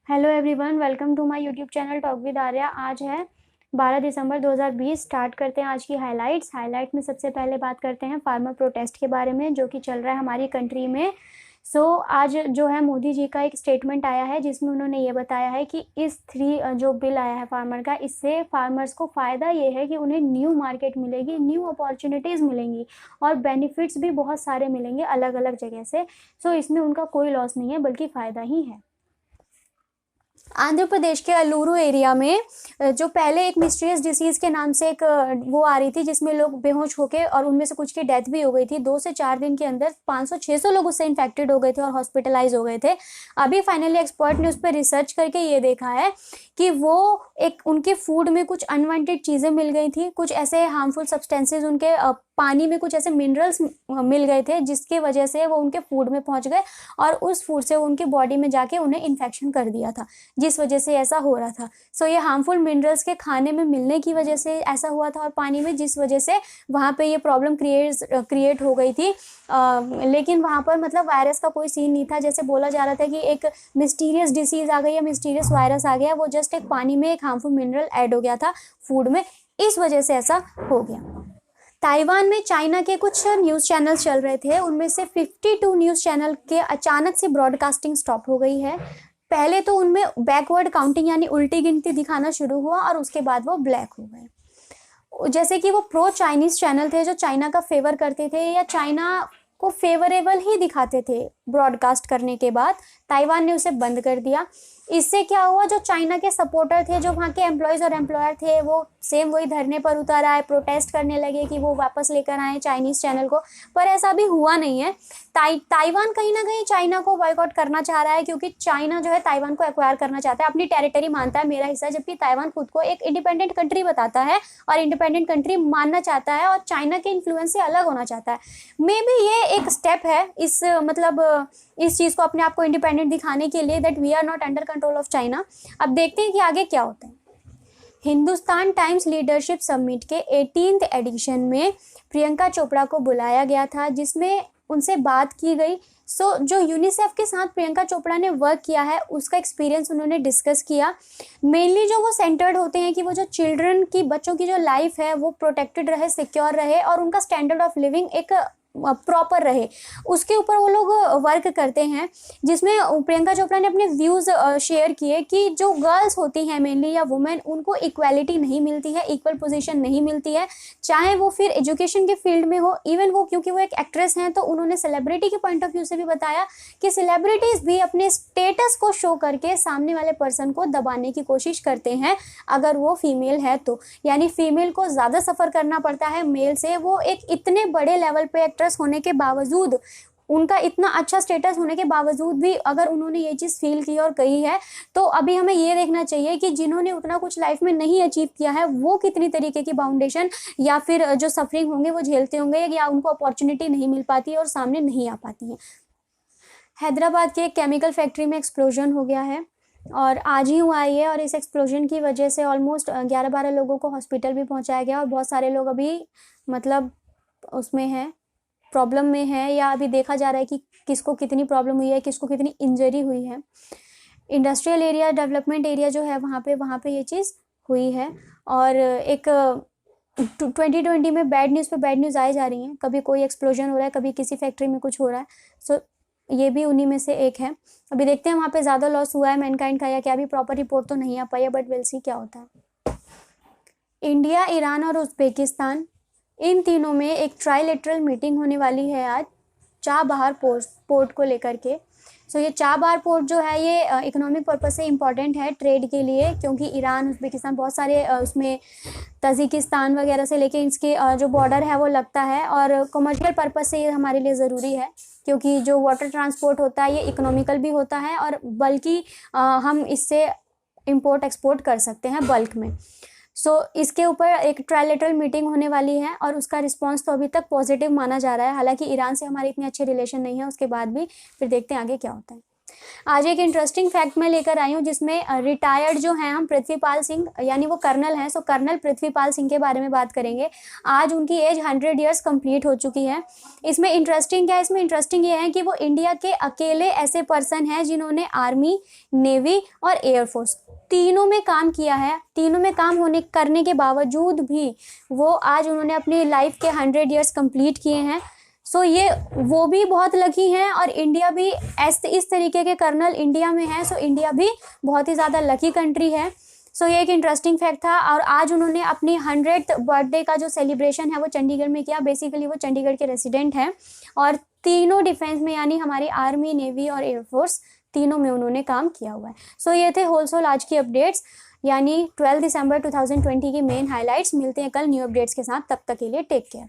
Hello everyone, welcome to my YouTube channel talk with Arya. आज है 12 दिसंबर 2020। Start करते हैं आज की हाइलाइट में सबसे पहले बात करते हैं फार्मर प्रोटेस्ट के बारे में जो कि चल रहा है हमारी कंट्री में। आज जो है मोदी जी का एक स्टेटमेंट आया है जिसमें उन्होंने ये बताया है कि इस जो बिल आया है फार्मर का, इससे फार्मर्स को फ़ायदा ये है कि उन्हें न्यू मार्केट मिलेगी, न्यू अपॉर्चुनिटीज़ मिलेंगी और बेनिफिट्स भी बहुत सारे मिलेंगे अलग अलग जगह से। इसमें उनका कोई लॉस नहीं है बल्कि फ़ायदा ही है। आंध्र प्रदेश के अलूरू एरिया में जो पहले एक मिस्टीरियस डिसीज़ के नाम से एक वो आ रही थी जिसमें लोग बेहोश होके और उनमें से कुछ की डेथ भी हो गई थी। 2 से 4 दिन के अंदर 500-600 लोग उससे इन्फेक्टेड हो गए थे और हॉस्पिटलाइज हो गए थे। अभी फाइनली एक्सपर्ट ने उस पर रिसर्च करके ये देखा है कि वो एक उनके फूड में कुछ अनवांटेड चीज़ें मिल गई थी, कुछ ऐसे हार्मफुल सब्सटेंसेज उनके पानी में कुछ ऐसे मिनरल्स मिल गए थे जिसके वजह से वो उनके फूड में पहुंच गए और उस फूड से उनकी बॉडी में जाके उन्हें इन्फेक्शन कर दिया था, जिस वजह से ऐसा हो रहा था। ये हार्मफुल मिनरल्स के खाने में मिलने की वजह से ऐसा हुआ था और पानी में, जिस वजह से वहाँ पे ये प्रॉब्लम क्रिएट हो गई थी। लेकिन वहाँ पर मतलब वायरस का कोई सीन नहीं था। जैसे बोला जा रहा था कि एक मिस्टीरियस डिसीज़ आ गई है, मिस्टीरियस वायरस आ गया, वो जस्ट एक पानी में एक हार्मफुल मिनरल ऐड हो गया था फूड में, इस वजह से ऐसा हो गया। ताइवान में चाइना के कुछ न्यूज़ चैनल्स चल रहे थे, उनमें से 52 न्यूज़ चैनल के अचानक से ब्रॉडकास्टिंग स्टॉप हो गई है। पहले तो उनमें बैकवर्ड काउंटिंग यानी उल्टी गिनती दिखाना शुरू हुआ और उसके बाद वो ब्लैक हो गए। जैसे कि वो प्रो चाइनीज चैनल थे जो चाइना का फेवर करते थे या चाइना को फेवरेबल ही दिखाते थे, ब्रॉडकास्ट करने के बाद ताइवान ने उसे बंद कर दिया। इससे क्या हुआ, जो चाइना के सपोर्टर थे, जो वहाँ के एम्प्लॉयज़ और एम्प्लॉयर थे, वो सेम वही धरने पर उतर आए, प्रोटेस्ट करने लगे कि वो वापस लेकर आए चाइनीज़ चैनल को। पर ऐसा भी हुआ नहीं है। ताइवान कहीं ना कहीं चाइना को बॉयकॉट करना चाह रहा है क्योंकि चाइना जो है ताइवान को एक्वायर करना चाहता है, अपनी टेरिटरी मानता है मेरा हिस्सा, जबकि ताइवान खुद को एक इंडिपेंडेंट कंट्री बताता है और इंडिपेंडेंट कंट्री मानना चाहता है और चाइना के इन्फ्लुएंस से अलग होना चाहता है। मे बी ये एक स्टेप है इस चीज़ को अपने आप को इंडिपेंडेंट दिखाने के लिए, that we are not under control of China. अब देखते हैं कि आगे क्या होता है। हिंदुस्तान टाइम्स लीडरशिप समिट के 18th एडिशन में प्रियंका चोपड़ा को बुलाया गया था जिसमें उनसे बात की गई। जो यूनिसेफ के साथ प्रियंका चोपड़ा ने वर्क किया है उसका एक्सपीरियंस उन्होंने डिस्कस किया। मेनली जो वो सेंटर्ड होते हैं कि वो जो बच्चों की जो लाइफ है वो प्रोटेक्टेड रहे, सिक्योर रहे और उनका स्टैंडर्ड ऑफ लिविंग एक प्रॉपर रहे, उसके ऊपर वो लोग वर्क करते हैं। जिसमें प्रियंका चोपड़ा ने अपने व्यूज़ शेयर किए कि जो गर्ल्स होती हैं मेनली या वुमेन, उनको इक्वालिटी नहीं मिलती है, इक्वल पोजीशन नहीं मिलती है, चाहे वो फिर एजुकेशन के फील्ड में हो। इवन वो क्योंकि वो एक एक्ट्रेस हैं तो उन्होंने सेलिब्रिटी के पॉइंट ऑफ व्यू से भी बताया कि सेलिब्रिटीज़ भी अपने स्टेटस को शो करके सामने वाले पर्सन को दबाने की कोशिश करते हैं अगर वो फीमेल है तो, यानी फीमेल को ज़्यादा सफ़र करना पड़ता है मेल से। वो एक इतने बड़े लेवल पे होने के बावजूद, उनका इतना अच्छा स्टेटस होने के बावजूद भी अगर उन्होंने ये चीज़ फील की और कही है तो अभी हमें ये देखना चाहिए कि जिन्होंने उतना कुछ लाइफ में नहीं अचीव किया है वो कितनी तरीके की बाउंडेशन या फिर जो सफरिंग होंगे वो झेलते होंगे या उनको अपॉर्चुनिटी नहीं मिल पाती और सामने नहीं आ पाती है। हैदराबाद के एक केमिकल फैक्ट्री में एक्सप्लोजन हो गया है और आज ही हुआ है और इस एक्सप्लोजन की वजह से ऑलमोस्ट 11-12 लोगों को हॉस्पिटल भी पहुँचाया गया और बहुत सारे लोग अभी मतलब उसमें हैं, प्रॉब्लम में है, या अभी देखा जा रहा है कि किसको कितनी प्रॉब्लम हुई है, किसको कितनी इंजरी हुई है। इंडस्ट्रियल एरिया, डेवलपमेंट एरिया जो है वहाँ पे ये चीज़ हुई है। और एक 2020 में बैड न्यूज़ पे बैड न्यूज़ आई जा रही हैं, कभी कोई एक्सप्लोजन हो रहा है, कभी किसी फैक्ट्री में कुछ हो रहा है। ये भी उन्हीं में से एक है। अभी देखते हैं वहाँ पे ज़्यादा लॉस हुआ है मैनकाइंड का या क्या, भी प्रॉपर रिपोर्ट तो नहीं आ पाई है, बट विल सी क्या होता है। इंडिया, ईरान और उज़्बेकिस्तान, इन तीनों में एक ट्राइलेटरल मीटिंग होने वाली है आज चाबहार पोर्ट को लेकर के। ये चाबहार पोर्ट जो है ये इकोनॉमिक पर्पस से इम्पॉर्टेंट है ट्रेड के लिए, क्योंकि ईरान, उज़्बेकिस्तान बहुत सारे उसमें तजिकिस्तान वगैरह से लेके इसके जो बॉर्डर है वो लगता है और कमर्शियल पर्पस से ये हमारे लिए ज़रूरी है क्योंकि जो वाटर ट्रांसपोर्ट होता है ये इकोनॉमिकल भी होता है और बल्कि हम इससे इम्पोर्ट एक्सपोर्ट कर सकते हैं बल्क में। इसके ऊपर एक ट्राइलेटरल मीटिंग होने वाली है और उसका रिस्पांस तो अभी तक पॉजिटिव माना जा रहा है। हालांकि ईरान से हमारे इतने अच्छे रिलेशन नहीं है उसके बाद भी, फिर देखते हैं आगे क्या होता है। आज एक इंटरेस्टिंग फैक्ट मैं लेकर आई हूँ जिसमें रिटायर्ड जो हैं हम पृथ्वीपाल सिंह, यानी वो कर्नल हैं, सो कर्नल पृथ्वीपाल सिंह के बारे में बात करेंगे। आज उनकी एज 100 ईयर्स कंप्लीट हो चुकी है। इसमें इंटरेस्टिंग क्या है, इसमें इंटरेस्टिंग ये है कि वो इंडिया के अकेले ऐसे पर्सन हैं जिन्होंने आर्मी, नेवी और एयरफोर्स तीनों में काम किया है। तीनों में काम करने के बावजूद भी वो आज उन्होंने अपनी लाइफ के 100 ईयर्स कंप्लीट किए हैं। सो ये वो भी बहुत लकी हैं और इंडिया भी इस तरीके के कर्नल इंडिया में हैं। सो इंडिया भी बहुत ही ज़्यादा लकी कंट्री है। सो ये एक इंटरेस्टिंग फैक्ट था। और आज उन्होंने अपनी 100th बर्थडे का जो सेलिब्रेशन है वो चंडीगढ़ में किया। बेसिकली वो चंडीगढ़ के रेसिडेंट हैं और तीनों डिफेंस में, यानी हमारी आर्मी, नेवी और एयरफोर्स तीनों में उन्होंने काम किया हुआ है। सो ये थे होलसोल आज की अपडेट्स, यानी 12 दिसंबर 2020 की मेन हाईलाइट्स। मिलते हैं कल न्यू अपडेट्स के साथ, तब तक के लिए टेक केयर।